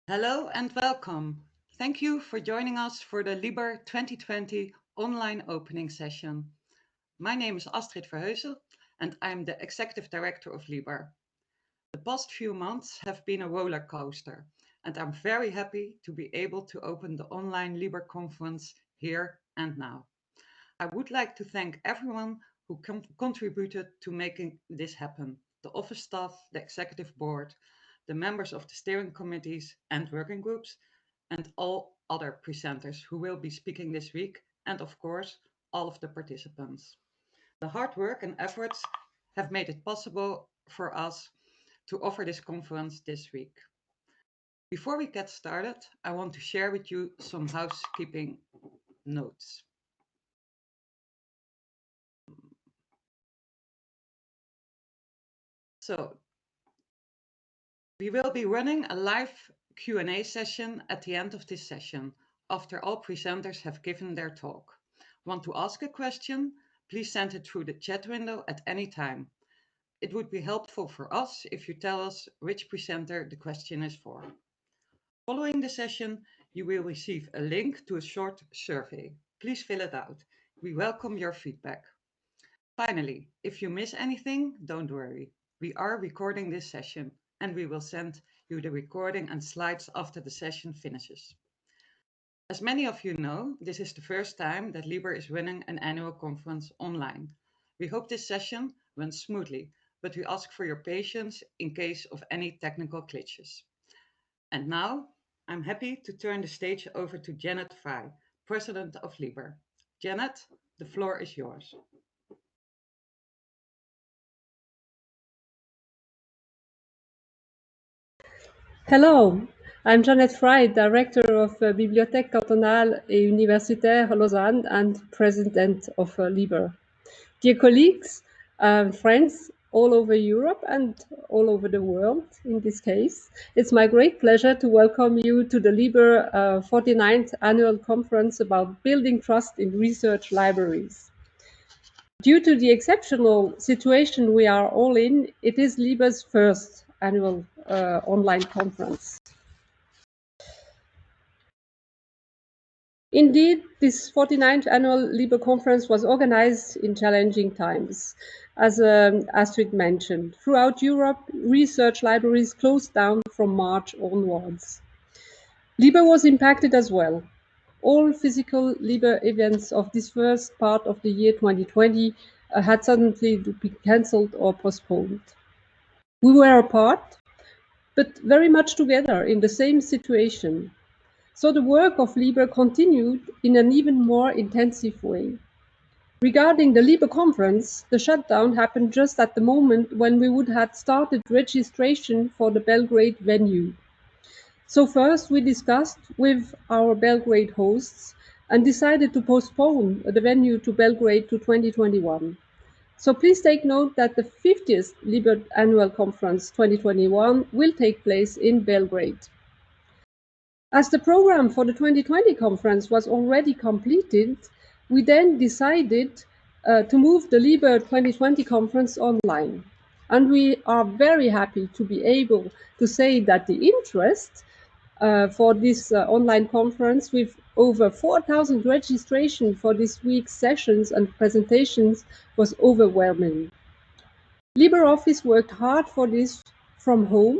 Hello and welcome. Thank you for joining us for the LIBER 2020 online opening session. My name is Astrid Verheusen and I'm the Executive Director of LIBER. The past few months have been a roller coaster and I'm very happy to be able to open the online LIBER conference here and now. I would like to thank everyone who contributed to making this happen: the office staff, the executive board, the members of the steering committees and working groups, and all other presenters who will be speaking this week, and of course, all of the participants. The hard work and efforts have made it possible for us to offer this conference this week. Before we get started, I want to share with you some housekeeping notes. So, we will be running a live Q&A session at the end of this session, after all presenters have given their talk. Want to ask a question? Please send it through the chat window at any time. It would be helpful for us if you tell us which presenter the question is for. Following the session, you will receive a link to a short survey. Please fill it out. We welcome your feedback. Finally, if you miss anything, don't worry. We are recording this session and we will send you the recording and slides after the session finishes. As many of you know, this is the first time that LIBER is running an annual conference online. We hope this session runs smoothly, but we ask for your patience in case of any technical glitches. And now, I'm happy to turn the stage over to Jeannette Frey, President of LIBER. Jeannette, the floor is yours. Hello, I'm Jeannette Frey, Director of Bibliothèque Cantonale et Universitaire Lausanne and President of LIBER. Dear colleagues, friends all over Europe and all over the world in this case, it's my great pleasure to welcome you to the LIBER 49th Annual Conference about Building Trust in Research Libraries. Due to the exceptional situation we are all in, it is LIBER's first annual online conference. Indeed, this 49th annual LIBER conference was organized in challenging times. As Astrid mentioned, throughout Europe, research libraries closed down from March onwards. LIBER was impacted as well. All physical LIBER events of this first part of the year 2020 had suddenly been cancelled or postponed. We were apart, but very much together in the same situation. So the work of LIBER continued in an even more intensive way. Regarding the LIBER conference, the shutdown happened just at the moment when we would have started registration for the Belgrade venue. So first we discussed with our Belgrade hosts and decided to postpone the venue to Belgrade to 2021. So please take note that the 50th LIBER Annual Conference 2021 will take place in Belgrade. As the program for the 2020 conference was already completed, we then decided to move the LIBER 2020 conference online. And we are very happy to be able to say that the interest for this online conference, with over 4,000 registrations for this week's sessions and presentations, was overwhelming. LibreOffice worked hard for this from home,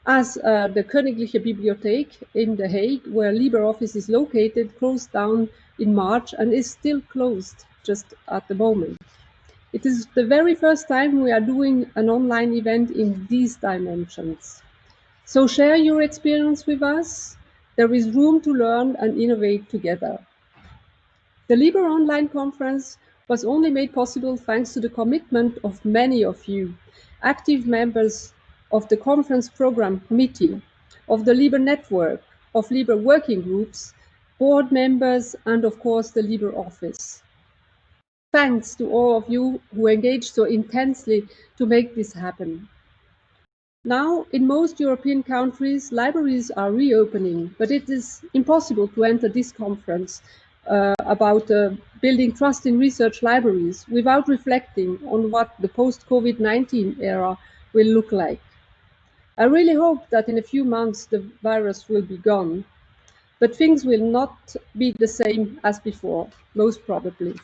as the Königliche Bibliothek in The Hague, where LibreOffice is located, closed down in March and is still closed just at the moment. It is the very first time we are doing an online event in these dimensions. So share your experience with us. There is room to learn and innovate together. The LIBER Online Conference was only made possible thanks to the commitment of many of you, active members of the Conference Program Committee, of the LIBER Network, of LIBER working groups, board members, and of course the LIBER Office. Thanks to all of you who engaged so intensely to make this happen. Now, in most European countries, libraries are reopening, but it is impossible to enter this conference about building trust in research libraries without reflecting on what the post-COVID-19 era will look like. I really hope that in a few months the virus will be gone, but things will not be the same as before, most probably.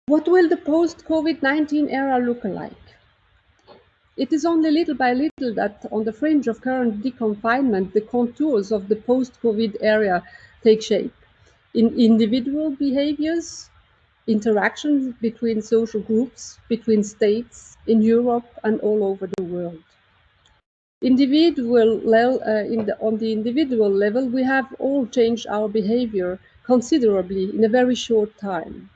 What will the post-COVID-19 era look like? It is only little by little that on the fringe of current deconfinement, the contours of the post-COVID era take shape. In individual behaviors, interactions between social groups, between states, in Europe and all over the world. On the individual level, we have all changed our behavior considerably in a very short time.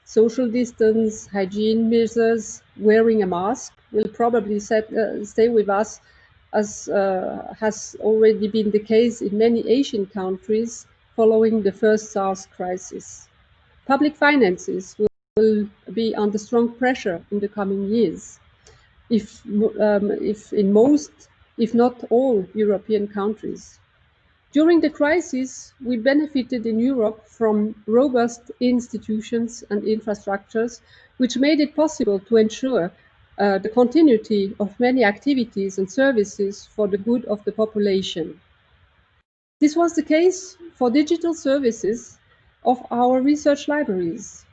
Social distance, hygiene measures, wearing a mask will probably stay with us, as has already been the case in many Asian countries following the first SARS crisis. Public finances will be under strong pressure in the coming years, if in most, if not all, European countries. During the crisis, we benefited in Europe from robust institutions and infrastructures, which made it possible to ensure the continuity of many activities and services for the good of the population. This was the case for digital services of our research libraries.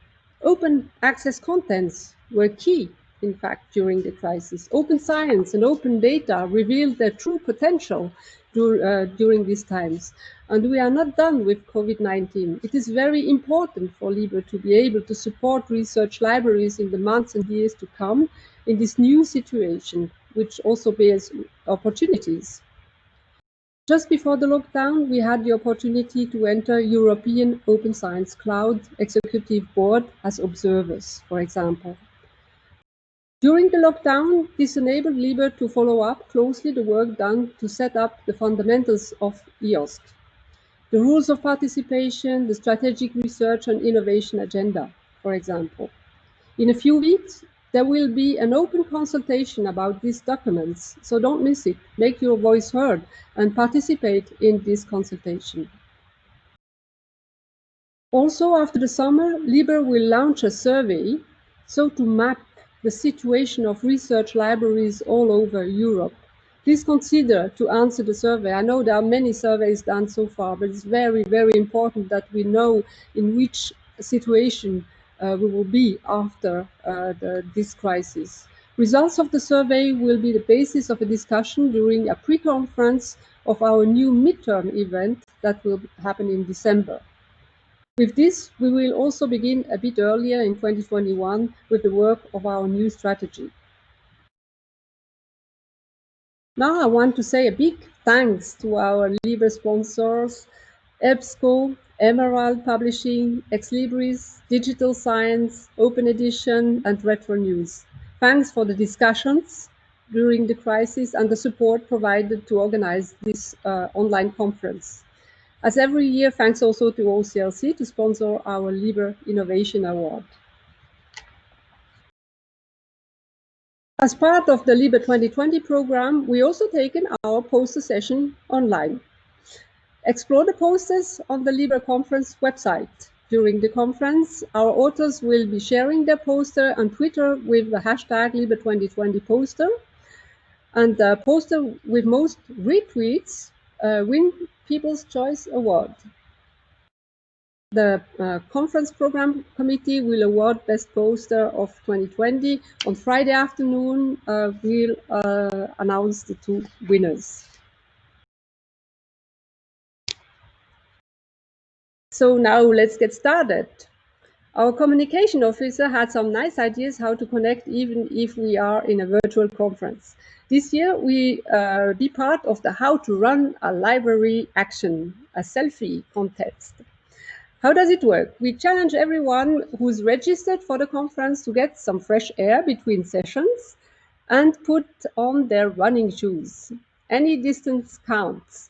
Open access contents were key, in fact, during the crisis. Open science and open data revealed their true potential during these times. And we are not done with COVID-19. It is very important for LIBER to be able to support research libraries in the months and years to come in this new situation, which also bears opportunities. Just before the lockdown, we had the opportunity to enter European Open Science Cloud Executive Board as observers, for example. During the lockdown, this enabled LIBER to follow up closely the work done to set up the fundamentals of EOSC, the rules of participation, the strategic research and innovation agenda, for example. In a few weeks, there will be an open consultation about these documents, so don't miss it. Make your voice heard and participate in this consultation. Also, after the summer, LIBER will launch a survey to map the situation of research libraries all over Europe. Please consider to answer the survey. I know there are many surveys done so far, but it's very, very important that we know in which situation we will be after this crisis. Results of the survey will be the basis of a discussion during a pre-conference of our new midterm event that will happen in December. With this, we will also begin a bit earlier in 2021 with the work of our new strategy. Now I want to say a big thanks to our LIBER sponsors, EBSCO, Emerald Publishing, Ex Libris, Digital Science, Open Edition, and Retro News. Thanks for the discussions during the crisis and the support provided to organize this online conference. As every year, thanks also to OCLC to sponsor our LIBER Innovation Award. As part of the LIBER 2020 program, we also taken our poster session online. Explore the posters on the LIBER conference website. During the conference, our authors will be sharing their poster on Twitter with the hashtag LIBER 2020 poster. And the poster with most retweets win People's Choice Award. The conference program committee will award Best Poster of 2020. On Friday afternoon, we'll announce the two winners. So now let's get started. Our communication officer had some nice ideas how to connect even if we are in a virtual conference. This year, we be part of the How to Run a Library action, a selfie contest. How does it work? We challenge everyone who's registered for the conference to get some fresh air between sessions and put on their running shoes. Any distance counts.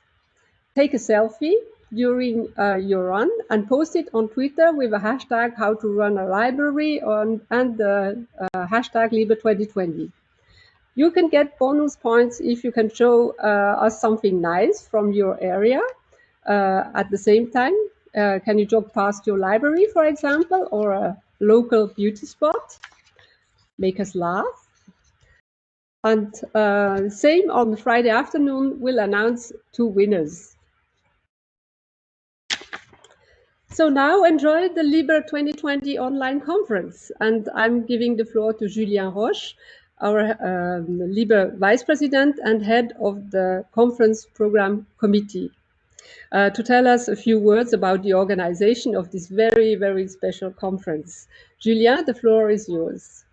Take a selfie during your run and post it on Twitter with a hashtag how to run a library and the hashtag LIBER 2020. You can get bonus points if you can show us something nice from your area. At the same time, can you jog past your library, for example, or a local beauty spot, make us laugh. And same on Friday afternoon, we'll announce 2 winners. So now enjoy the LIBER 2020 online conference. And I'm giving the floor to Julien Roche, our LIBER Vice President and Head of the Conference Program Committee, to tell us a few words about the organization of this very, very special conference. Julien, the floor is yours.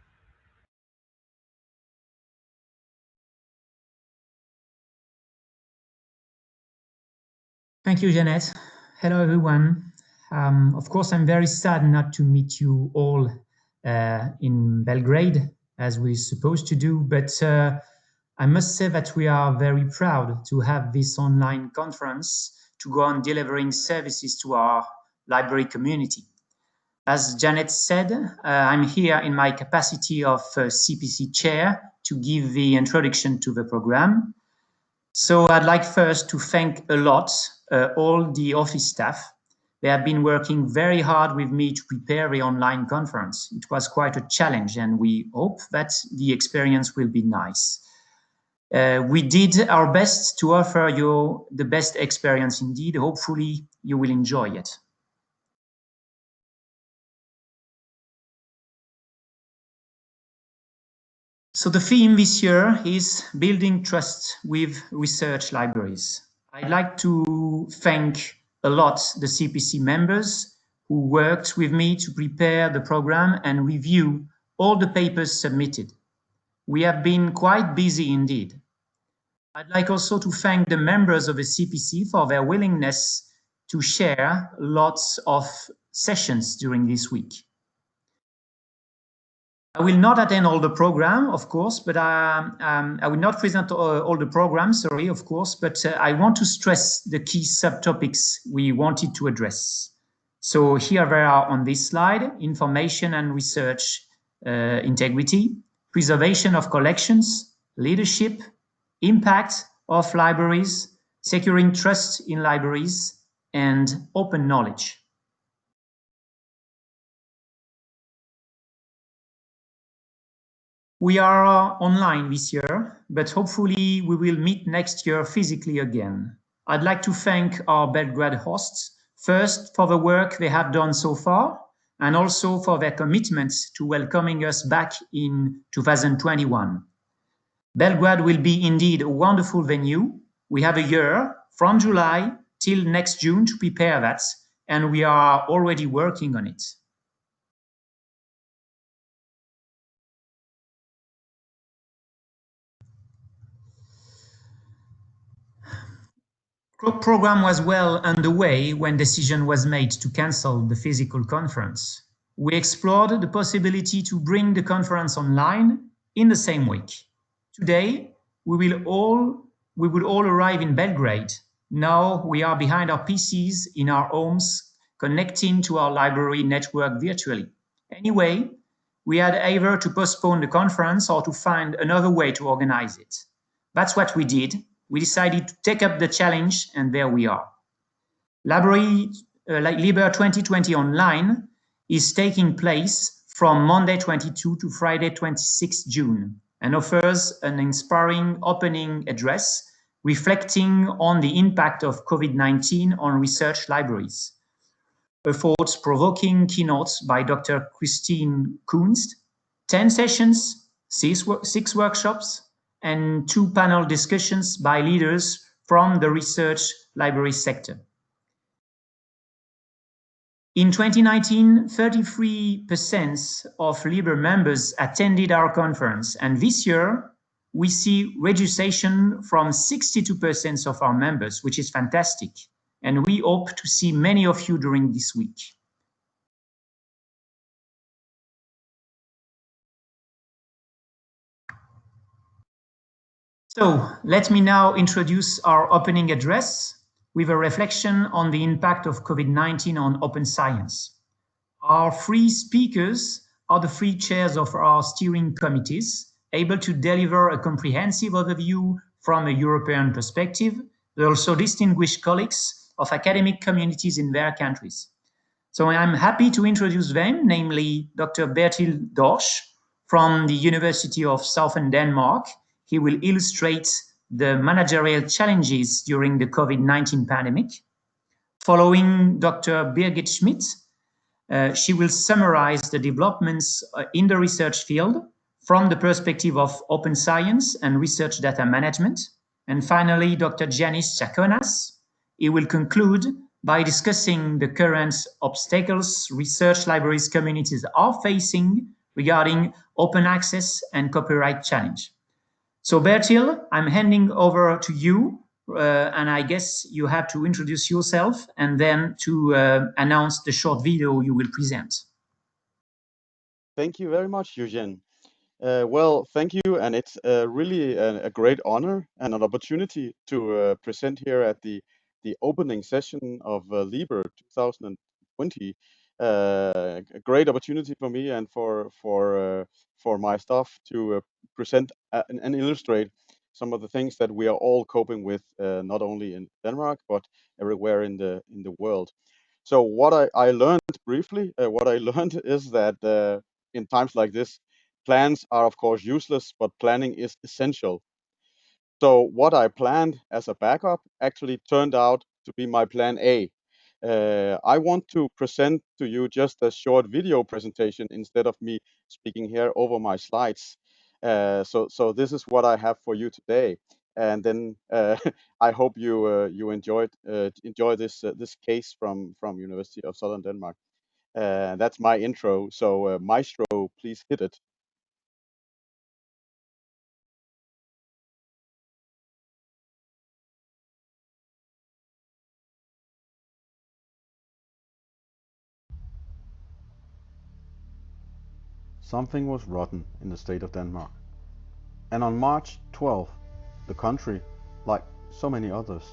Thank you, Jeannette. Hello, everyone. Of course, I'm very sad not to meet you all in Belgrade, as we're supposed to do, but I must say that we are very proud to have this online conference to go on delivering services to our library community. As Jeannette said, I'm here in my capacity of CPC chair to give the introduction to the program. So I'd like first to thank a lot all the office staff. They have been working very hard with me to prepare the online conference. It was quite a challenge, and we hope that the experience will be nice. We did our best to offer you the best experience indeed. Hopefully you will enjoy it. So the theme this year is building trust with research libraries. I'd like to thank a lot the CPC members who worked with me to prepare the program and review all the papers submitted. We have been quite busy indeed. I'd like also to thank the members of the CPC for their willingness to share lots of sessions during this week. I will not attend all the program, of course, but I will not present all the programs, sorry, of course, but I want to stress the key subtopics we wanted to address. So here they are on this slide: information and research integrity, preservation of collections, leadership, impact of libraries, securing trust in libraries, and open knowledge. We are online this year, but hopefully we will meet next year physically again. I'd like to thank our Belgrade hosts, first for the work they have done so far, and also for their commitments to welcoming us back in 2021. Belgrade will be indeed a wonderful venue. We have a year from July till next June to prepare that, and we are already working on it. The program was well underway when decision was made to cancel the physical conference. We explored the possibility to bring the conference online in the same week. Today, we will all arrive in Belgrade. Now we are behind our PCs in our homes, connecting to our library network virtually. Anyway, we had either to postpone the conference or to find another way to organize it. That's what we did. We decided to take up the challenge, and there we are. LIBER 2020 Online is taking place from Monday 22 to Friday 26 June and offers an inspiring opening address reflecting on the impact of Covid-19 on research libraries. A thought-provoking keynote by Dr. Christine Kunst, 10 sessions, 6 workshops, and 2 panel discussions by leaders from the research library sector. In 2019, 33% of LIBER members attended our conference, and this year we see registration from 62% of our members, which is fantastic, and we hope to see many of you during this week. So let me now introduce our opening address with a reflection on the impact of COVID-19 on open science. Our 3 speakers are the 3 chairs of our steering committees, able to deliver a comprehensive overview from a European perspective. They're also distinguished colleagues of academic communities in their countries. So I'm happy to introduce them, namely Dr. Bertil Dorsch from the University of Southern Denmark. He will illustrate the managerial challenges during the COVID-19 pandemic. Following Dr. Birgit Schmidt, she will summarize the developments in the research field from the perspective of open science and research data management. And finally, Dr. Giannis Tsakonas. He will conclude by discussing the current obstacles research libraries communities are facing regarding open access and copyright challenge. So Bertil, I'm handing over to you, and I guess you have to introduce yourself and then to announce the short video you will present. Thank you very much, Julien. Well, thank you, and it's really a great honor and an opportunity to present here at the opening session of LIBER 2020. A great opportunity for me and for my staff to present and illustrate some of the things that we are all coping with, not only in Denmark but everywhere in the world. So what I learned briefly, what I learned is that in times like this, plans are of course useless, but planning is essential. So what I planned as a backup actually turned out to be my plan A. I want to present to you just a short video presentation instead of me speaking here over my slides. So this is what I have for you today, and then I hope you enjoy this case from University of Southern Denmark. That's my intro. So Maestro, please hit it. Something was rotten in the state of Denmark. And on March 12th, the country, like so many others,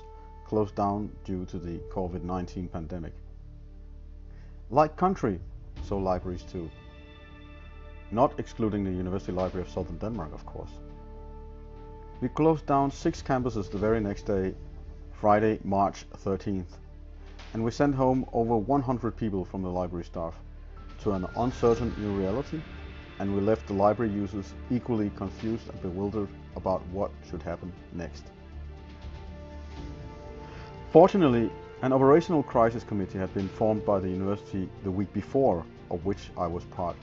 closed down due to the Covid-19 pandemic. Like country, so libraries too. Not excluding the University Library of Southern Denmark, of course. We closed down 6 campuses the very next day, Friday, March 13th. And we sent home over 100 people from the library staff to an uncertain new reality, and we left the library users equally confused and bewildered about what should happen next. Fortunately, an operational crisis committee had been formed by the university the week before, of which I was part.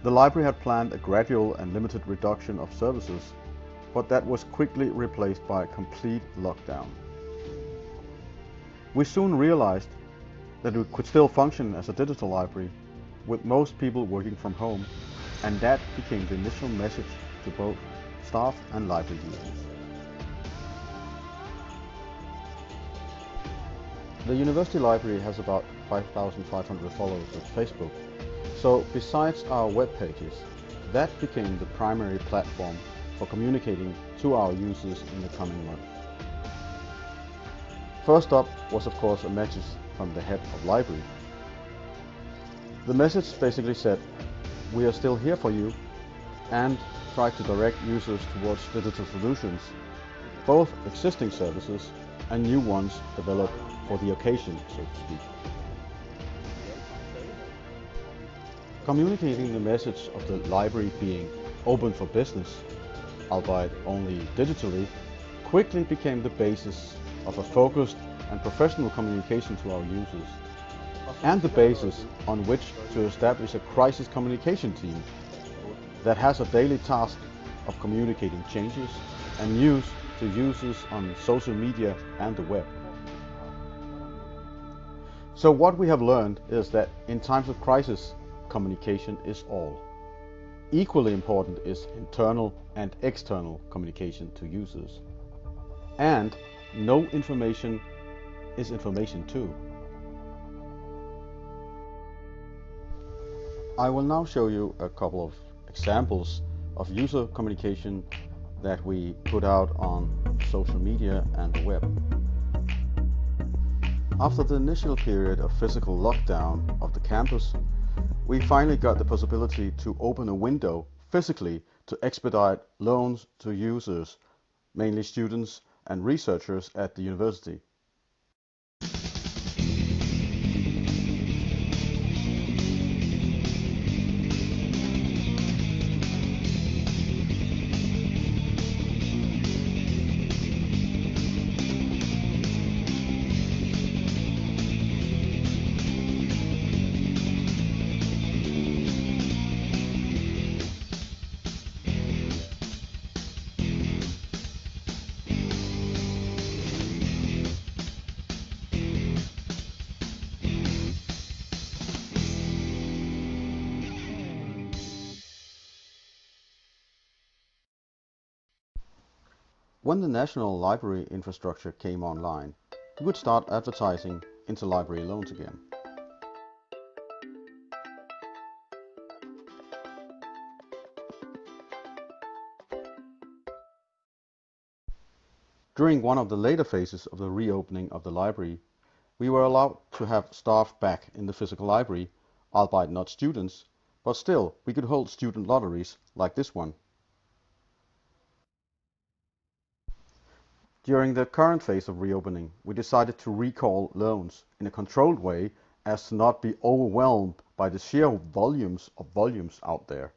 The library had planned a gradual and limited reduction of services, but that was quickly replaced by a complete lockdown. We soon realized that we could still function as a digital library, with most people working from home, and that became the initial message to both staff and library users. The University Library has about 5,500 followers on Facebook, so besides our web pages, that became the primary platform for communicating to our users in the coming months. First up was of course a message from the head of library. The message basically said, we are still here for you, and tried to direct users towards digital solutions, both existing services and new ones developed for the occasion, so to speak. Communicating the message of the library being open for business, albeit only digitally, quickly became the basis of a focused and professional communication to our users, and the basis on which to establish a crisis communication team that has a daily task of communicating changes and news to users on social media and the web. So what we have learned is that in times of crisis, communication is all. Equally important is internal and external communication to users. And no information is information too. I will now show you a couple of examples of user communication that we put out on social media and the web. After the initial period of physical lockdown of the campus, we finally got the possibility to open a window physically to expedite loans to users, mainly students and researchers at the university. When the national library infrastructure came online, we could start advertising interlibrary loans again. During one of the later phases of the reopening of the library, we were allowed to have staff back in the physical library, albeit not students, but still we could hold student lotteries like this one. During the current phase of reopening, we decided to recall loans in a controlled way as to not be overwhelmed by the sheer volumes out there.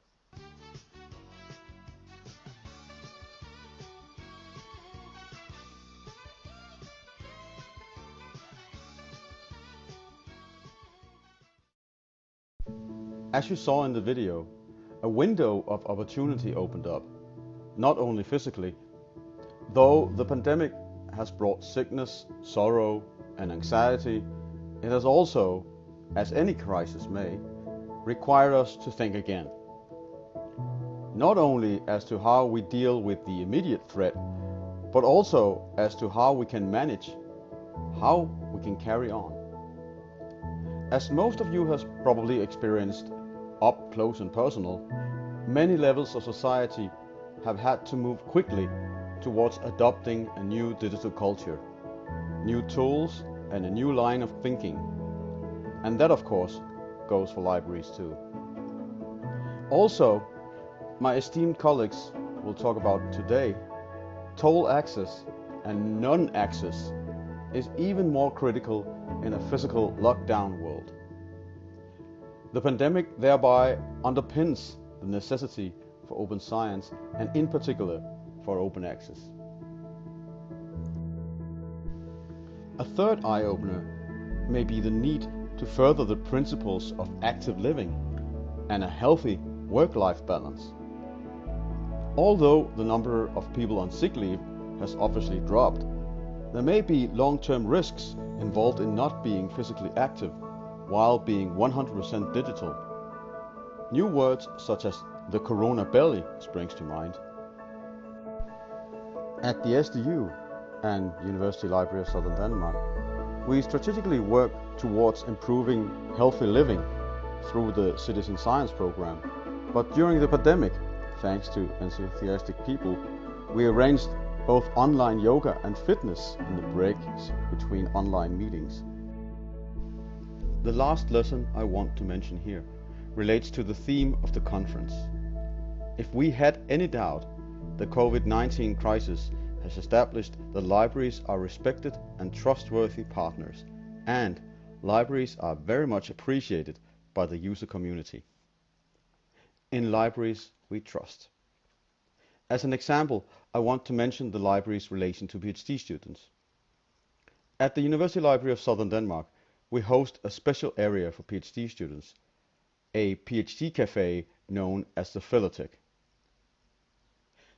As you saw in the video, a window of opportunity opened up, not only physically. Though the pandemic has brought sickness, sorrow, and anxiety, it has also, as any crisis may, required us to think again. Not only as to how we deal with the immediate threat, but also as to how we can manage, how we can carry on. As most of you has probably experienced up close and personal, many levels of society have had to move quickly towards adopting a new digital culture, new tools and a new line of thinking. And that of course goes for libraries too. Also, my esteemed colleagues will talk about today, toll access and non-access is even more critical in a physical lockdown world. The pandemic thereby underpins the necessity for open science and in particular for open access. A third eye-opener may be the need to further the principles of active living and a healthy work-life balance. Although the number of people on sick leave has obviously dropped, there may be long-term risks involved in not being physically active while being 100% digital. New words such as the corona belly springs to mind. At the SDU and University Library of Southern Denmark, we strategically work towards improving healthy living through the citizen science program. But during the pandemic, thanks to enthusiastic people, we arranged both online yoga and fitness in the breaks between online meetings. The last lesson I want to mention here relates to the theme of the conference. If we had any doubt, the Covid-19 crisis has established that libraries are respected and trustworthy partners, and libraries are very much appreciated by the user community. In libraries we trust. As an example, I want to mention the library's relation to PhD students. At the University Library of Southern Denmark, we host a special area for PhD students, a PhD cafe known as the Philothek.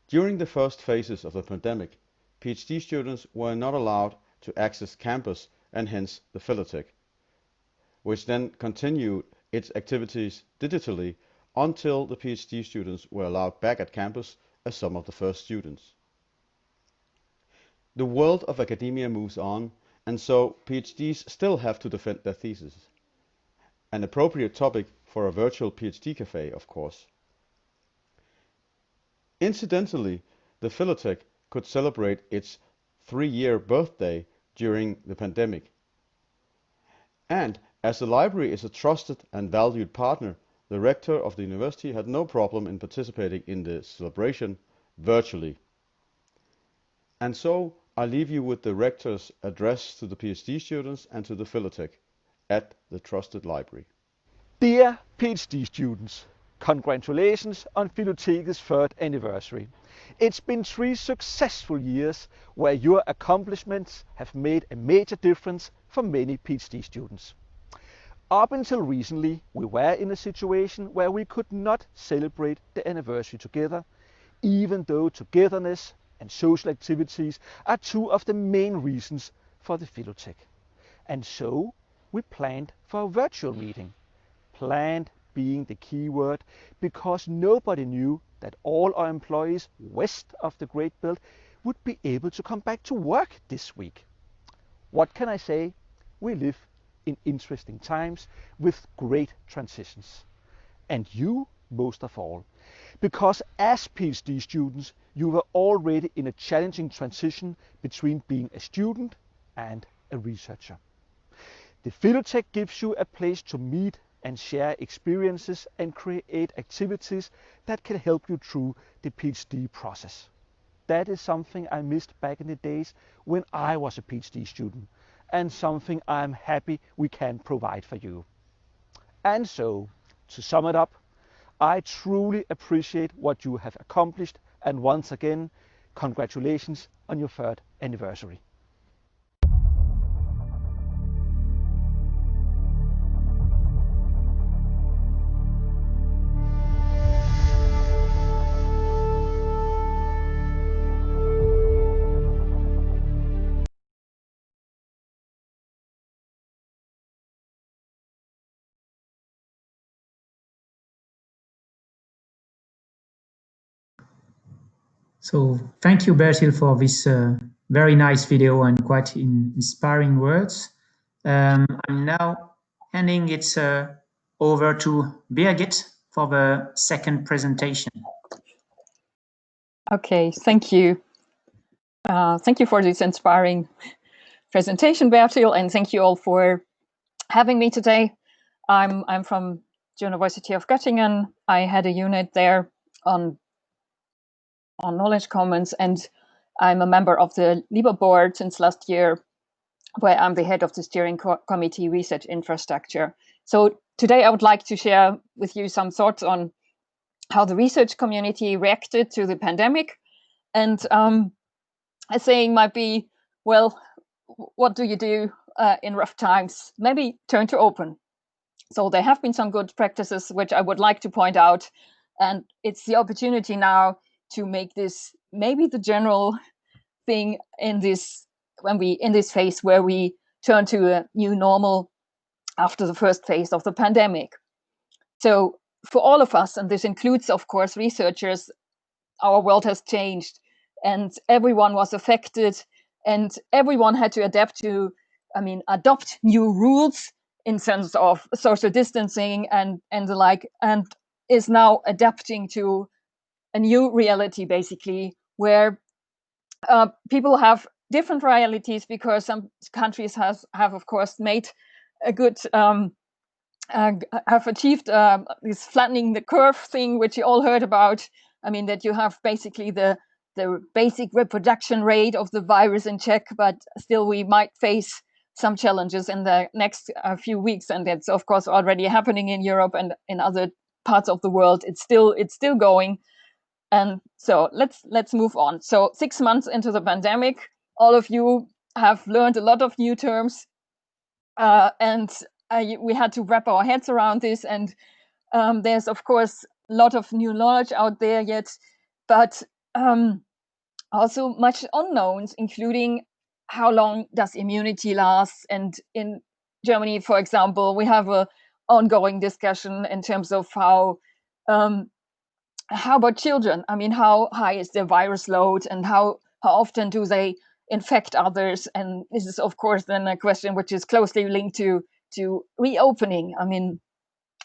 During the first phases of the pandemic, PhD students were not allowed to access campus and hence the Philothek, which then continued its activities digitally until the PhD students were allowed back at campus as some of the first students. The world of academia moves on, and so PhDs still have to defend their theses. An appropriate topic for a virtual PhD cafe, of course. Incidentally, the Philothek could celebrate its 3-year birthday during the pandemic. And as the library is a trusted and valued partner, the rector of the university had no problem in participating in the celebration virtually. And so I leave you with the rector's address to the PhD students and to the Philothek at the trusted library. Dear PhD students, congratulations on Philothek's 3rd anniversary. It's been 3 successful years where your accomplishments have made a major difference for many PhD students. Up until recently, we were in a situation where we could not celebrate the anniversary together, even though togetherness and social activities are 2 of the main reasons for the Philothek. And so we planned for a virtual meeting. Planned being the key word, because nobody knew that all our employees west of the Great Belt would be able to come back to work this week. What can I say? We live in interesting times with great transitions. And you most of all, because as PhD students, you were already in a challenging transition between being a student and a researcher. The Philotech gives you a place to meet and share experiences and create activities that can help you through the PhD process. That is something I missed back in the days when I was a PhD student, and something I'm happy we can provide for you. And so, to sum it up, I truly appreciate what you have accomplished, and once again, congratulations on your 3rd anniversary. So thank you, Bertil, for this very nice video and quite inspiring words. I'm now handing it over to Birgit for the second presentation. Okay, thank you. Thank you for this inspiring presentation, Bertil, and thank you all for having me today. I'm from the University of Göttingen. I had a unit there on Knowledge Commons, and I'm a member of the LIBER board since last year, where I'm the head of the steering committee research infrastructure. So today I would like to share with you some thoughts on how the research community reacted to the pandemic. And a saying might be, well, what do you do in rough times? Maybe turn to open. So there have been some good practices which I would like to point out, and it's the opportunity now to make this maybe the general thing in this phase where we turn to a new normal after the first phase of the pandemic. So for all of us, and this includes, of course, researchers, our world has changed, and everyone was affected, and everyone had to adopt new rules in terms of social distancing and the like, and is now adapting to a new reality, basically, where people have different realities, because some countries have of course made a good have achieved this flattening the curve thing, which you all heard about. I mean, that you have basically the basic reproduction rate of the virus in check, but still we might face some challenges in the next few weeks, and that's of course already happening in Europe and in other parts of the world. It's still going, and so let's move on. So 6 months into the pandemic, all of you have learned a lot of new terms, and we had to wrap our heads around this. And there's of course a lot of new knowledge out there yet, but also much unknowns, including how long does immunity last. And in Germany, for example, we have a ongoing discussion in terms of how about children? I mean, how high is their virus load, and how often do they infect others? And this is, of course, then a question which is closely linked to reopening. I mean,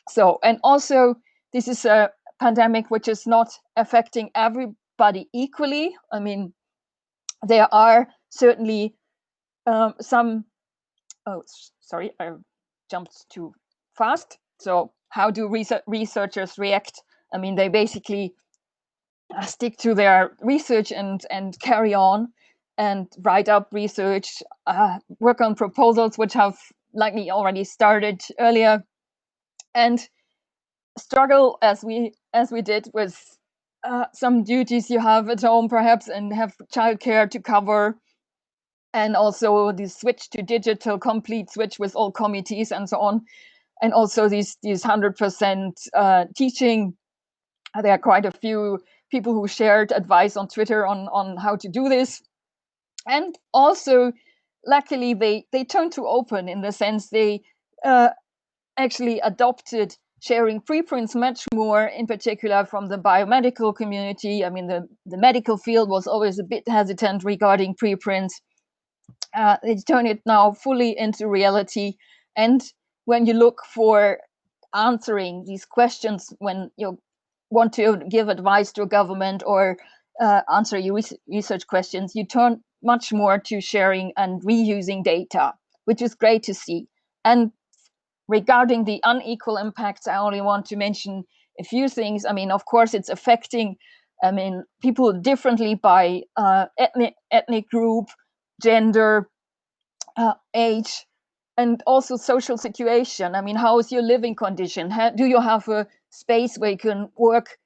so, and also this is a pandemic which is not affecting everybody equally. I mean, there are certainly some. Oh, sorry, I jumped too fast. So, how do researchers react? I mean, they basically stick to their research and carry on and write up research, work on proposals which have likely already started earlier, and struggle as we did with some duties you have at home perhaps, and have childcare to cover, and also the switch to digital, complete switch with all committees and so on, and also these 100% teaching. There are quite a few people who shared advice on Twitter on how to do this. And also, luckily, they turned to open, in the sense they actually adopted sharing preprints much more, in particular from the biomedical community. I mean, the medical field was always a bit hesitant regarding preprints. They turn it now fully into reality. And when you look for answering these questions, when you want to give advice to a government or answer your research questions, you turn much more to sharing and reusing data, which is great to see. And regarding the unequal impacts, I only want to mention a few things. I mean, of course, it's affecting, I mean, people differently by ethnic group, gender, age, and also social situation. I mean, how is your living condition? Do you have a space where you can work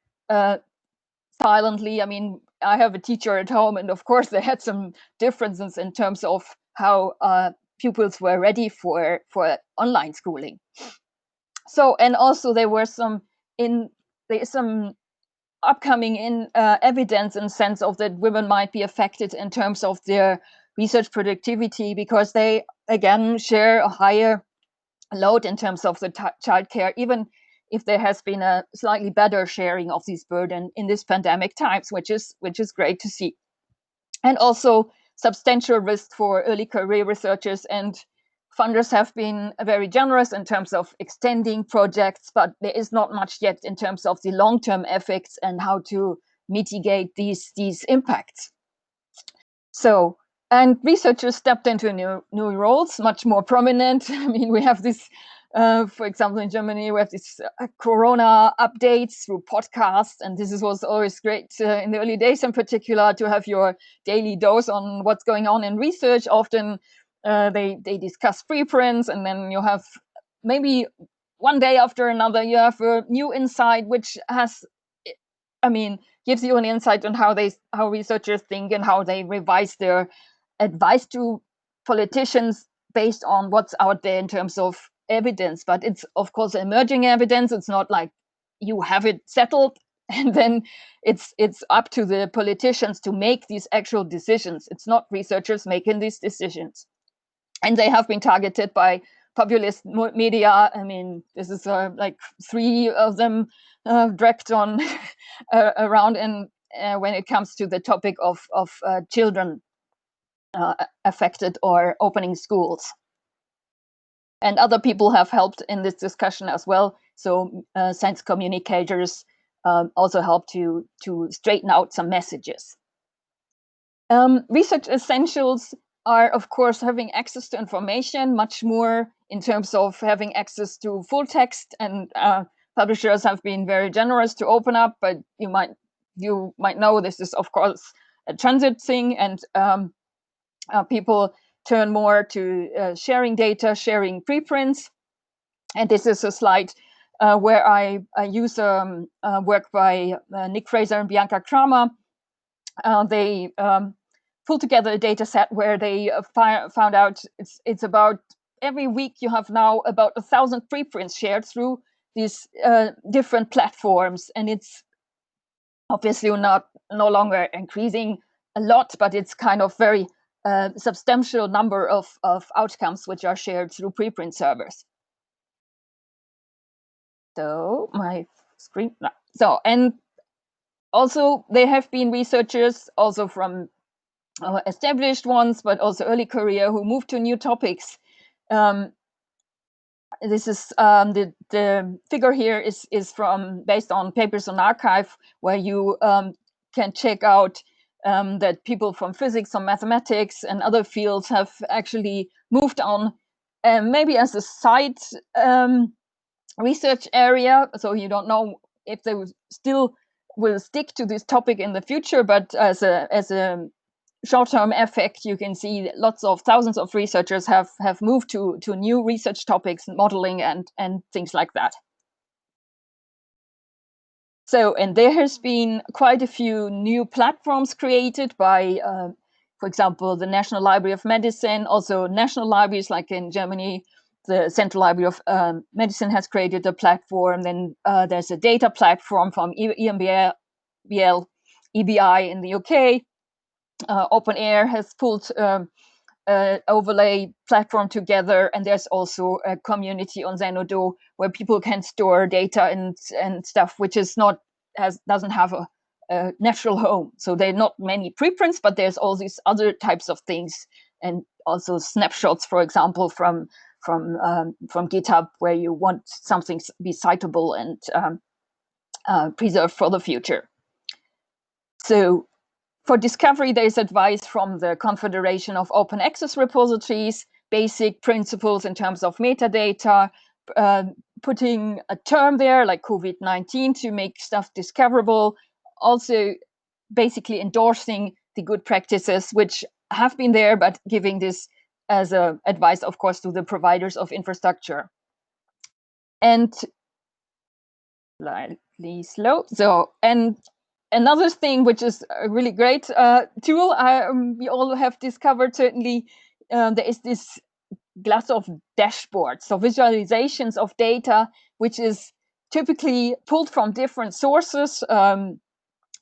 silently? I mean, I have a teacher at home, and of course, they had some differences in terms of how pupils were ready for online schooling. So, and also there were some upcoming evidence in sense of that women might be affected in terms of their research productivity, because they again share a higher load in terms of the childcare, even if there has been a slightly better sharing of this burden in this pandemic times, which is great to see. And also substantial risk for early career researchers, and funders have been very generous in terms of extending projects, but there is not much yet in terms of the long-term effects and how to mitigate these impacts. So, and researchers stepped into new roles, much more prominent. I mean, we have this, for example, in Germany, we have this Corona updates through podcasts, and this was always great in the early days, in particular, to have your daily dose on what's going on in research. Often they discuss preprints, and then you have maybe one day after another, you have a new insight, which has, I mean, gives you an insight on how researchers think and how they revise their advice to politicians based on what's out there in terms of evidence. But it's, of course, emerging evidence. It's not like you have it settled and then it's up to the politicians to make these actual decisions. It's not researchers making these decisions. And they have been targeted by populist media. I mean, this is like 3 of them dragged on around in when it comes to the topic of children affected or opening schools. And other people have helped in this discussion as well. So science communicators also help to straighten out some messages. Research essentials are, of course, having access to information, much more in terms of having access to full text, and publishers have been very generous to open up, but you might know this is, of course, a transit thing, and people turn more to sharing data, sharing preprints. And this is a slide where I use work by Nick Fraser and Bianca Kramer. They pulled together a data set where they found out it's about every week you have now about 1,000 preprints shared through these different platforms, and it's obviously no longer increasing a lot, but it's kind of very substantial number of outcomes which are shared through preprint servers. So my screen, no. So, and also there have been researchers also from established ones, but also early career, who moved to new topics. This is the figure here is based on papers on arXiv, where you can check out that people from physics or mathematics and other fields have actually moved on, maybe as a side research area. So you don't know if they still will stick to this topic in the future, but as a short-term effect, you can see lots of thousands of researchers have moved to new research topics, modeling and things like that. So, and there has been quite a few new platforms created by, for example, the National Library of Medicine, also national libraries like in Germany. The Central Library of Medicine has created a platform. Then there's a data platform from EBI in the UK. Open Air has pulled overlay platform together, and there's also a community on Zenodo where people can store data and stuff which is doesn't have a natural home. So there are not many preprints, but there's all these other types of things, and also snapshots, for example, from GitHub, where you want something to be citable and preserved for the future. So for discovery, there's advice from the Confederation of Open Access Repositories, basic principles in terms of metadata, putting a term there like COVID-19 to make stuff discoverable, also basically endorsing the good practices which have been there, but giving this as advice, of course, to the providers of infrastructure. And slightly slow. So, and another thing which is a really great tool we all have discovered, certainly, there is this class of dashboards, so visualizations of data, which is typically pulled from different sources,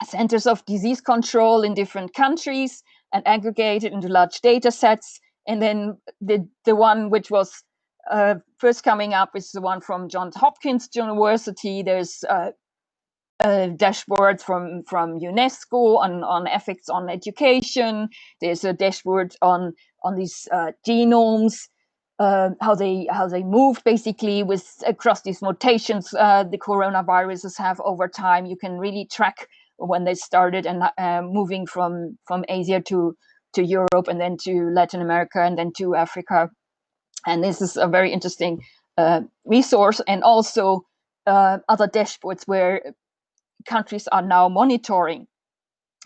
centers of disease control in different countries, and aggregated into large data sets. And then the one which was first coming up is the one from Johns Hopkins University. There's dashboards from UNESCO on ethics on education. There's a dashboard on these genomes, how they moved basically across these mutations the coronaviruses have over time. You can really track when they started and moving from Asia to Europe, and then to Latin America, and then to Africa. And this is a very interesting resource, and also other dashboards where countries are now monitoring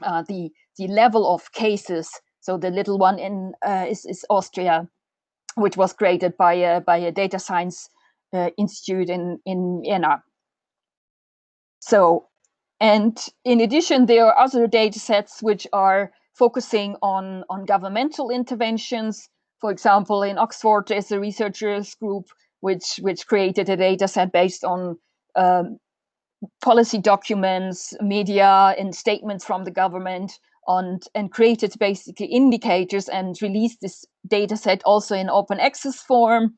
the level of cases. So the little one is Austria, which was created by a data science institute in Vienna. So, and in addition, there are other data sets which are focusing on governmental interventions. For example, in Oxford, there's a researchers group which created a data set based on policy documents, media, and statements from the government, and created basically indicators and released this data set also in open access form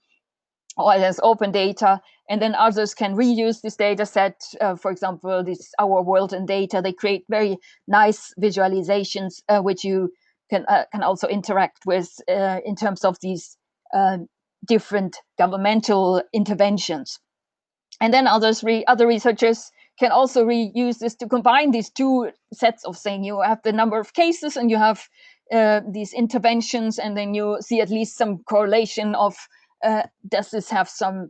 or as open data. And then others can reuse this data set. For example, this Our World in Data, they create very nice visualizations which you can also interact with in terms of these different governmental interventions. And then other researchers can also reuse this to combine these two sets of saying you have the number of cases and you have these interventions, and then you see at least some correlation of does this have some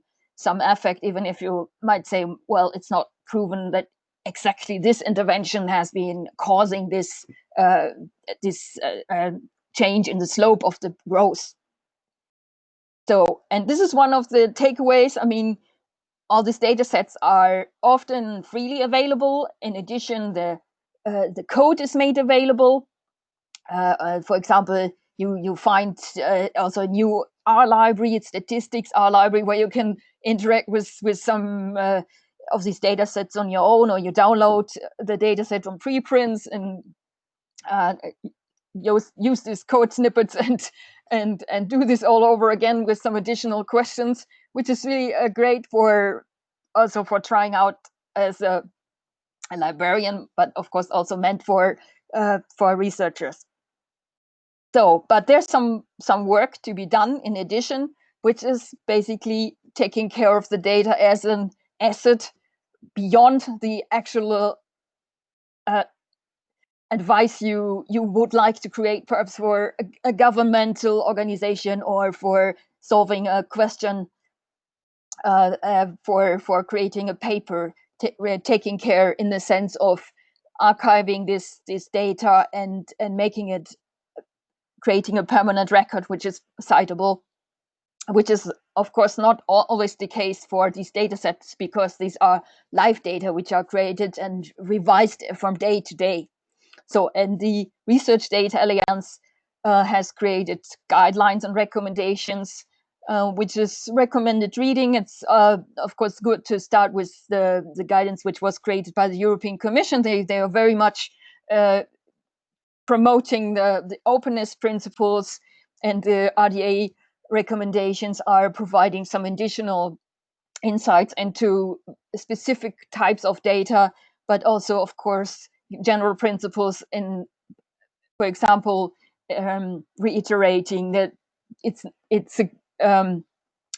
effect, even if you might say, well, it's not proven that exactly this intervention has been causing this change in the slope of the growth. So, and this is one of the takeaways. I mean, all these data sets are often freely available. In addition, the code is made available. For example, you find also a new R library, statistics R library, where you can interact with some of these data sets on your own, or you download the data set from preprints and use these code snippets and do this all over again with some additional questions, which is really great for trying out as a librarian, but of course also meant for researchers. So, but there's some work to be done in addition, which is basically taking care of the data as an asset beyond the actual advice you would like to create, perhaps for a governmental organization or for solving a question, for creating a paper, taking care in the sense of archiving this data and making it, creating a permanent record which is citable, which is of course not always the case for these data sets, because these are live data which are created and revised from day to day. So, and the Research Data Alliance has created guidelines and recommendations, which is recommended reading. It's of course good to start with the guidance which was created by the European Commission. They are very much promoting the openness principles and the RDA recommendations are providing some additional insights into specific types of data, but also, of course, general principles in, for example, reiterating that it's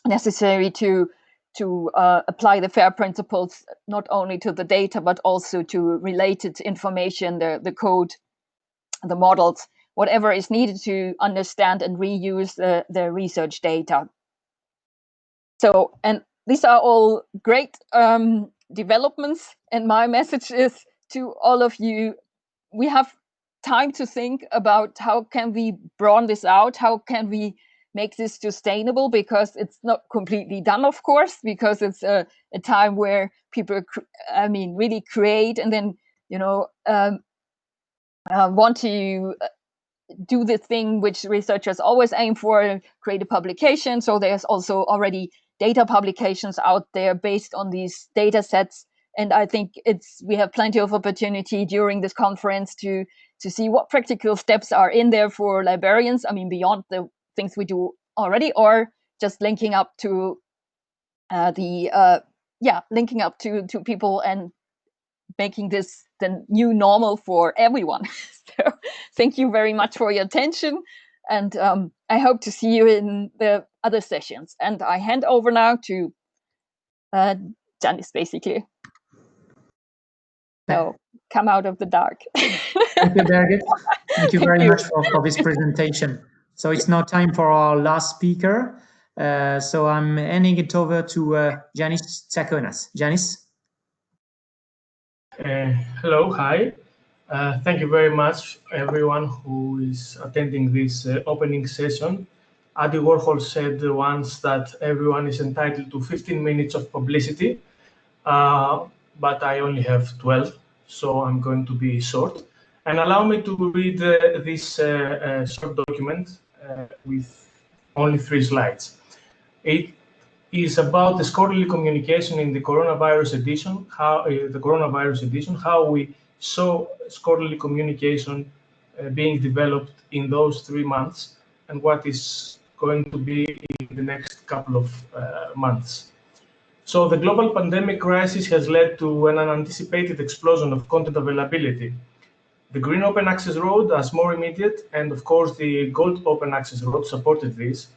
necessary to apply the FAIR principles not only to the data but also to related information, the code, the models, whatever is needed to understand and reuse the research data. So, and these are all great developments, and my message is to all of you, we have time to think about how can we broaden this out, how can we make this sustainable, because it's not completely done, of course, because it's a time where people, really create and then, want to do the thing which researchers always aim for, create a publication. So there's also already data publications out there based on these data sets. And I think we have plenty of opportunity during this conference to see what practical steps are in there for librarians. I mean, beyond the things we do already, or just linking up to linking up to people and making this the new normal for everyone. So thank you very much for your attention. And I hope to see you in the other sessions. And I hand over now to Janice, basically. So come out of the dark. Thank you, Birgit. Thank you very much for this presentation. So it's now time for our last speaker. So I'm handing it over to Janice Tsakonas. Janice? Hello, hi. Thank you very much, everyone who is attending this opening session. Andy Warhol said once that everyone is entitled to 15 minutes of publicity, but I only have 12, so I'm going to be short. And allow me to read this short document with only 3 slides. It is about the scholarly communication in the coronavirus edition, how we saw scholarly communication being developed in those 3 months and what is going to be in the next couple of months. So the global pandemic crisis has led to an unanticipated explosion of content availability. The Green Open Access Road as more immediate, and of course the Gold Open Access Road supported this.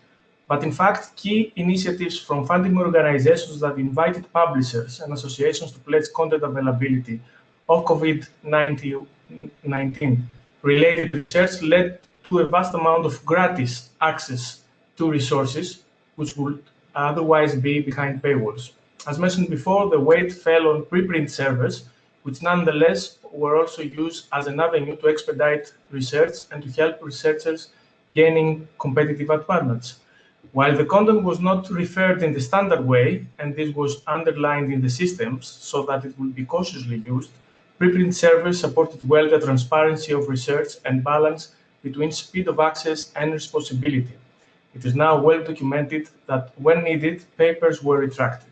But in fact, key initiatives from funding organizations that invited publishers and associations to pledge content availability of COVID-19 related research led to a vast amount of gratis access to resources, which would otherwise be behind paywalls. As mentioned before, the weight fell on preprint servers, which nonetheless were also used as an avenue to expedite research and to help researchers gaining competitive advantage. While the content was not referred in the standard way, and this was underlined in the systems so that it would be cautiously used, preprint servers supported well the transparency of research and balance between speed of access and responsibility. It is now well documented that when needed, papers were retracted.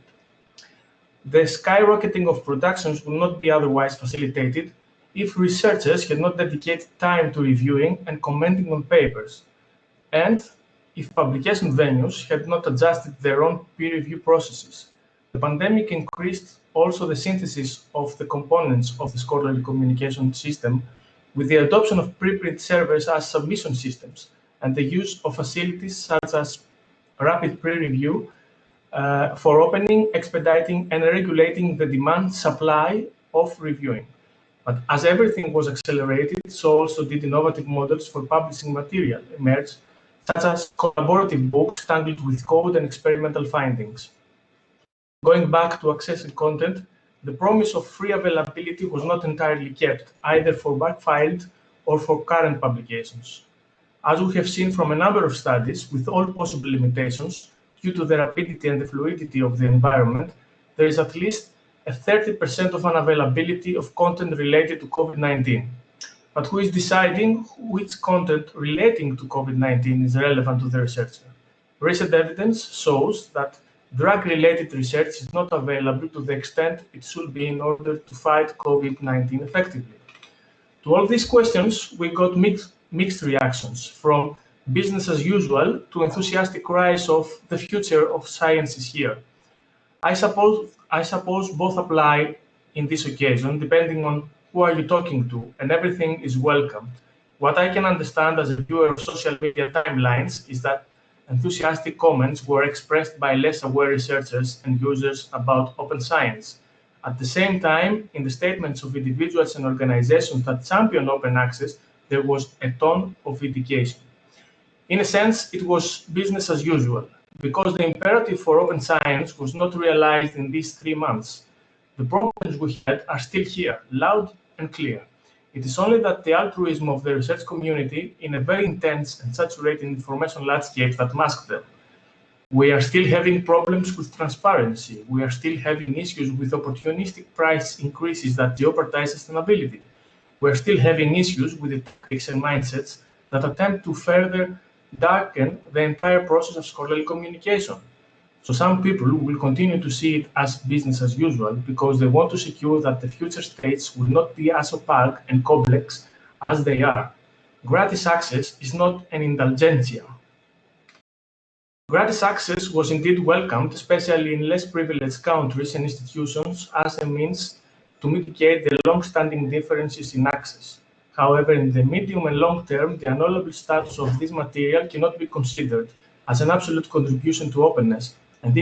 The skyrocketing of productions would not be otherwise facilitated if researchers had not dedicated time to reviewing and commenting on papers, and if publication venues had not adjusted their own peer review processes. The pandemic increased also the synthesis of the components of the scholarly communication system with the adoption of preprint servers as submission systems and the use of facilities such as rapid pre-review for opening, expediting, and regulating the demand supply of reviewing. But as everything was accelerated, so also did innovative models for publishing material emerge, such as collaborative books tangled with code and experimental findings. Going back to accessing content, the promise of free availability was not entirely kept, either for backfiled or for current publications. As we have seen from a number of studies, with all possible limitations, due to the rapidity and the fluidity of the environment, there is at least a 30% of unavailability of content related to COVID-19. But who is deciding which content relating to COVID-19 is relevant to the researcher? Recent evidence shows that drug-related research is not available to the extent it should be in order to fight COVID-19 effectively. To all these questions, we got mixed reactions from business as usual to enthusiastic rise of the future of science is here. I suppose both apply in this occasion, depending on who are you talking to, and everything is welcome. What I can understand as a viewer of social media timelines is that enthusiastic comments were expressed by less aware researchers and users about open science. At the same time, in the statements of individuals and organizations that champion open access, there was a tone of vindication. In a sense, it was business as usual, because the imperative for open science was not realized in these 3 months. The problems we had are still here, loud and clear. It is only that the altruism of the research community in a very intense and saturated information landscape that masked them. We are still having problems with transparency. We are still having issues with opportunistic price increases that jeopardize sustainability. We are still having issues with the tactics and mindsets that attempt to further darken the entire process of scholarly communication. So some people will continue to see it as business as usual because they want to secure that the future states will not be as opaque and complex as they are. Gratis access is not an indulgencia. Gratis access was indeed welcomed, especially in less privileged countries and institutions, as a means to mitigate the long-standing differences in access. However, in the medium and long term, the unknowable status of this material cannot be considered as an absolute contribution to openness, and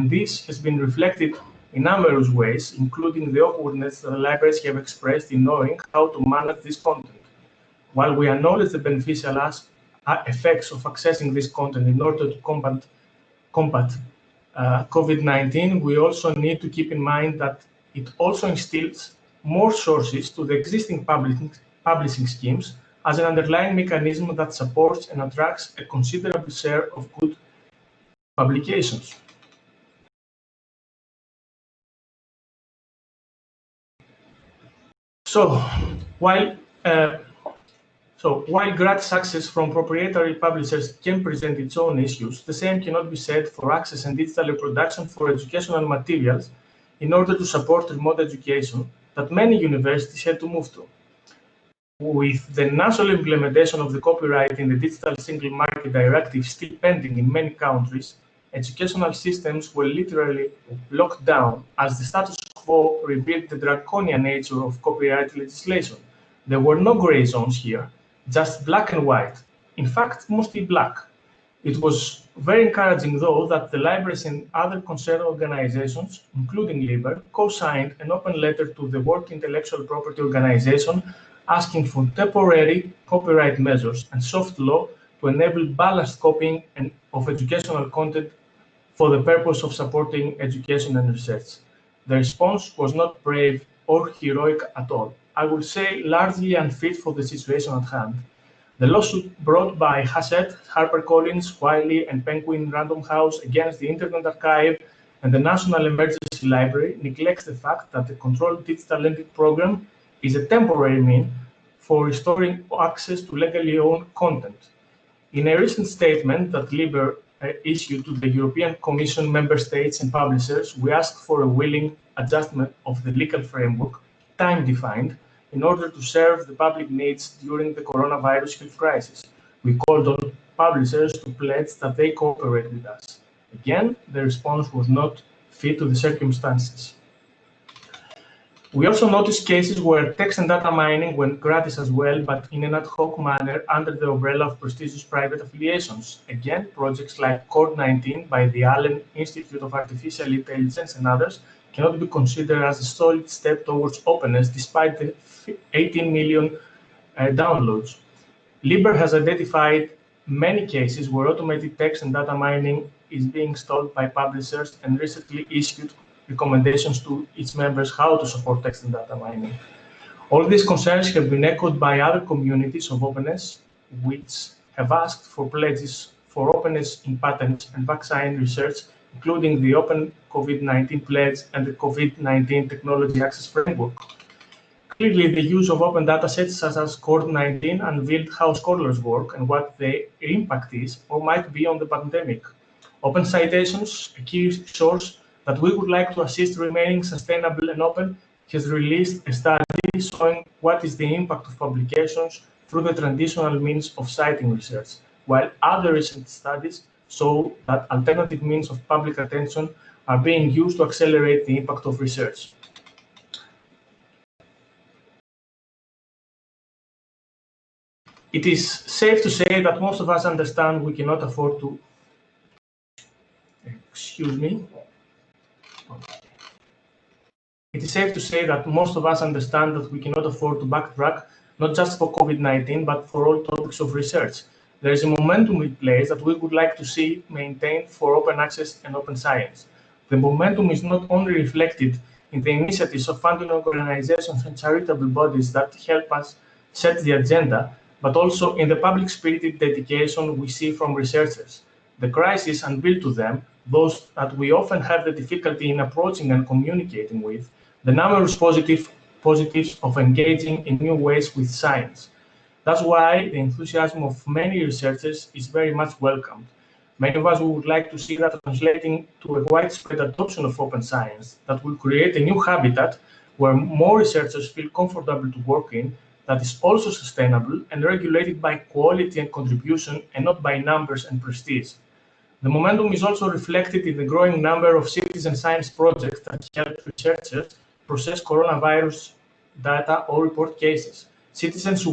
this has been reflected in numerous ways, including the awkwardness that the libraries have expressed in knowing how to manage this content. While we acknowledge the beneficial effects of accessing this content in order to combat COVID-19, we also need to keep in mind that it also instills more sources to the existing publishing schemes as an underlying mechanism that supports and attracts a considerable share of good publications. So, while gratis access from proprietary publishers can present its own issues, the same cannot be said for access and digital reproduction for educational materials in order to support remote education that many universities had to move to. With the national implementation of the copyright in the Digital Single Market Directive still pending in many countries, educational systems were literally locked down as the status quo revealed the draconian nature of copyright legislation. There were no gray zones here, just black and white, in fact, mostly black. It was very encouraging, though, that the libraries and other concerned organizations, including LIBER, co-signed an open letter to the World Intellectual Property Organization asking for temporary copyright measures and soft law to enable balanced copying of educational content for the purpose of supporting education and research. The response was not brave or heroic at all. I would say largely unfit for the situation at hand. The lawsuit brought by Hachette, HarperCollins, Wiley, and Penguin Random House against the Internet Archive and the National Emergency Library neglects the fact that the Controlled Digital Lending Program is a temporary means for restoring access to legally owned content. In a recent statement that LIBER issued to the European Commission member states and publishers, we asked for a willing adjustment of the legal framework, time-defined, in order to serve the public needs during the coronavirus health crisis. We called on publishers to pledge that they cooperate with us. Again, the response was not fit to the circumstances. We also noticed cases where text and data mining went gratis as well, but in an ad hoc manner under the umbrella of prestigious private affiliations. Again, projects like Covid-19 by the Allen Institute of Artificial Intelligence and others cannot be considered as a solid step towards openness despite the 18 million downloads. LIBER has identified many cases where automated text and data mining is being stalled by publishers and recently issued recommendations to its members how to support text and data mining. All these concerns have been echoed by other communities of openness, which have asked for pledges for openness in patents and vaccine research, including the Open COVID-19 Pledge and the COVID-19 Technology Access Framework. Clearly, the use of open datasets such as Covid-19 unveiled how scholars work and what the impact is or might be on the pandemic. Open Citations, a key source that we would like to assist remaining sustainable and open, has released a study showing what is the impact of publications through the traditional means of citing research. while other recent studies show that alternative means of public attention are being used to accelerate the impact of research. It is safe to say that most of us understand we cannot afford to, It is safe to say that most of us understand that we cannot afford to backtrack, not just for COVID-19, but for all topics of research. There is a momentum in place that we would like to see maintained for open access and open science. The momentum is not only reflected in the initiatives of funding organizations and charitable bodies that help us set the agenda, but also in the public-spirited dedication we see from researchers. The crisis unveiled to them, those that we often have the difficulty in approaching and communicating with, the numerous positives of engaging in new ways with science. That's why the enthusiasm of many researchers is very much welcomed. Many of us would like to see that translating to a widespread adoption of open science that will create a new habitat where more researchers feel comfortable to work in, that is also sustainable and regulated by quality and contribution and not by numbers and prestige. The momentum is also reflected in the growing number of citizen science projects that help researchers process coronavirus data or report cases. Citizens who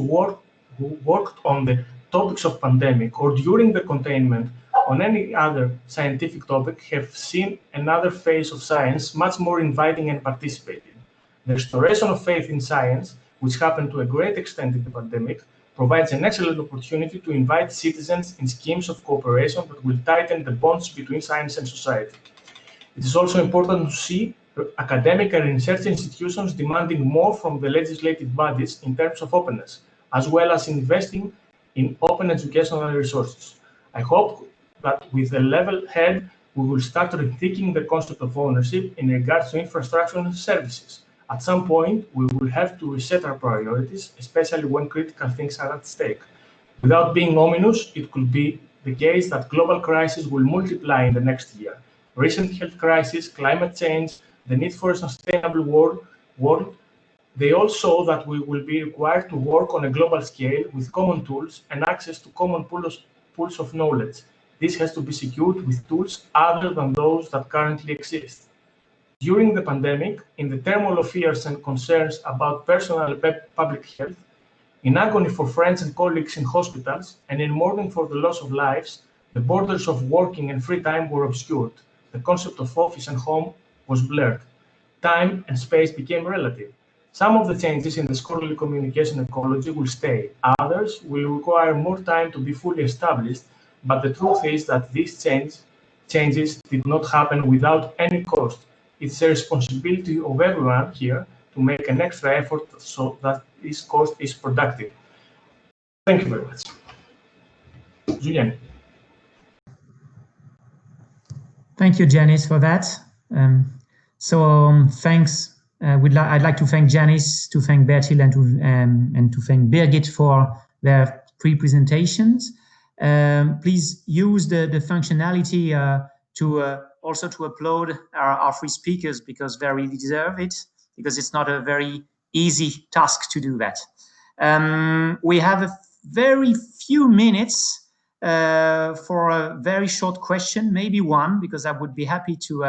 worked on the topics of pandemic or during the containment on any other scientific topic have seen another phase of science much more inviting and participating. The restoration of faith in science, which happened to a great extent in the pandemic, provides an excellent opportunity to invite citizens in schemes of cooperation that will tighten the bonds between science and society. It is also important to see academic and research institutions demanding more from the legislative bodies in terms of openness, as well as investing in open educational resources. I hope that with a level head, we will start rethinking the concept of ownership in regards to infrastructure and services. At some point, we will have to reset our priorities, especially when critical things are at stake. Without being ominous, it could be the case that global crises will multiply in the next year. Recent health crisis, climate change, the need for a sustainable world, they all show that we will be required to work on a global scale with common tools and access to common pools of knowledge. This has to be secured with tools other than those that currently exist. During the pandemic, in the turmoil of fears and concerns about personal and public health, in agony for friends and colleagues in hospitals, and in mourning for the loss of lives, the borders of working and free time were obscured. The concept of office and home was blurred. Time and space became relative. Some of the changes in the scholarly communication ecology will stay. Others will require more time to be fully established, but the truth is that these changes did not happen without any cost. It's a responsibility of everyone here to make an extra effort so that this cost is productive. Thank you very much. Julien. Thank you, Janice, for that. Thanks. I'd like to thank Janice, to thank Bertil, and to thank Birgit for their pre-presentations. Please use the functionality to also to upload our free speakers, because they really deserve it, because it's not a very easy task to do that. We have a very few minutes for a very short question, maybe one, because I would be happy to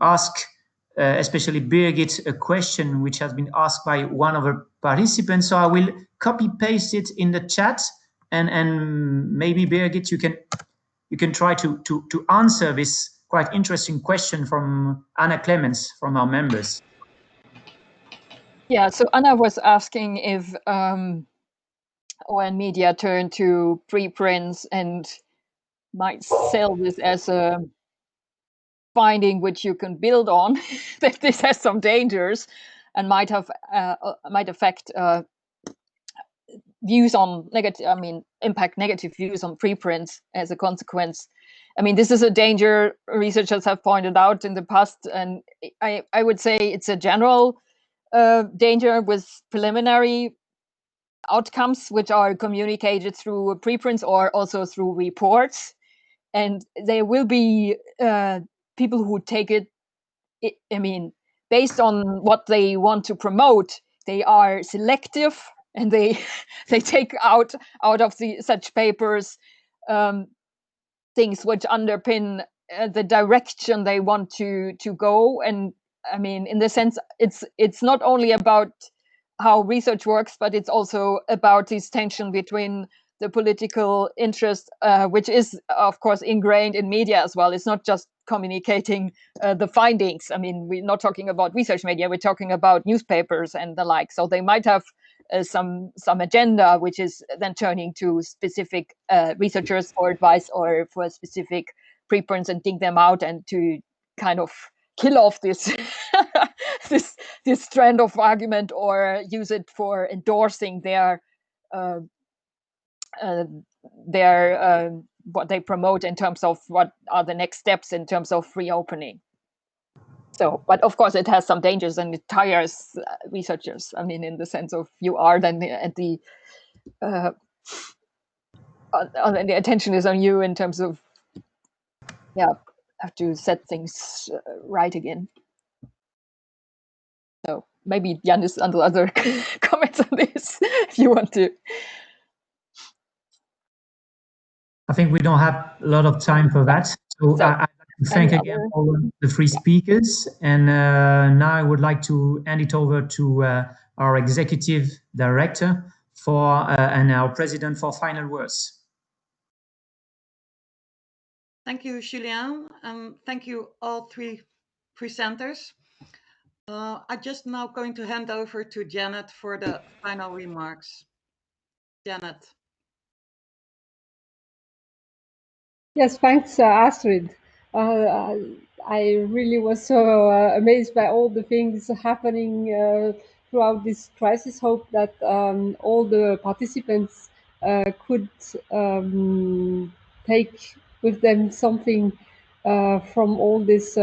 ask especially Birgit a question which has been asked by one of the participants. So I will copy paste it in the chat, and maybe Birgit, you can try to answer this quite interesting question from Anna Clemens, from our members. Yeah, so Anna was asking if when media turn to preprints and might sell this as a finding which you can build on, that this has some dangers and might affect views on impact negative views on preprints as a consequence. I mean, this is a danger researchers have pointed out in the past, and I would say it's a general danger with preliminary outcomes which are communicated through preprints or also through reports, and there will be people who take it, based on what they want to promote. They are selective and they they take out of such papers things which underpin the direction they want to go. And I mean, in the sense, it's not only about how research works, but it's also about this tension between the political interest, which is of course ingrained in media as well. It's not just communicating the findings. I mean, we're not talking about research media, we're talking about newspapers and the like. So they might have some agenda, which is then turning to specific researchers for advice or for specific preprints and dig them out and to kind of kill off this this strand of argument or use it for endorsing their what they promote in terms of what are the next steps in terms of reopening. So, but of course, it has some dangers and it tires researchers. I mean, in the sense of you are then at the attention is on you in terms of have to set things right again. So maybe Yannis and other comments on this if you want to. I think we don't have a lot of time for that. So I'd like to thank again all the three speakers. And now I would like to hand it over to our executive director and our president for final words. Thank you, Julien, and thank you all three presenters. I'm just now going to hand over to Jeannette for the final remarks. Jeannette. Yes, thanks, Astrid. I really was so amazed by all the things happening throughout this crisis. Hope that all the participants could take with them something from all these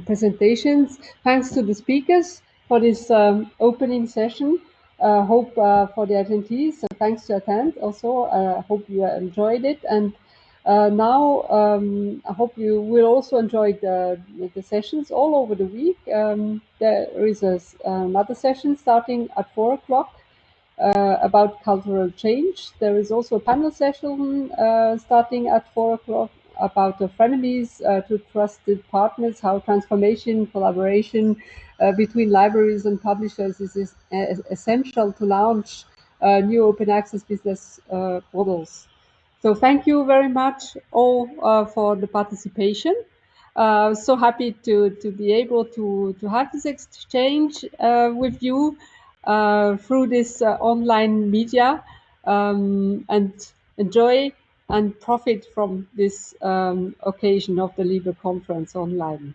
presentations. Thanks to the speakers for this opening session. Hope for the attendees. So thanks to attend. Also, hope you enjoyed it. And now, I hope you will also enjoy the sessions all over the week. There is another session starting at 4 o'clock about cultural change. There is also a panel session starting at 4 o'clock about the frenemies to trusted partners, how transformation, collaboration between libraries and publishers is essential to launch new open access business models. So thank you very much all for the participation. So happy to be able to have this exchange with you through this online media and enjoy and profit from this occasion of the LIBER conference online.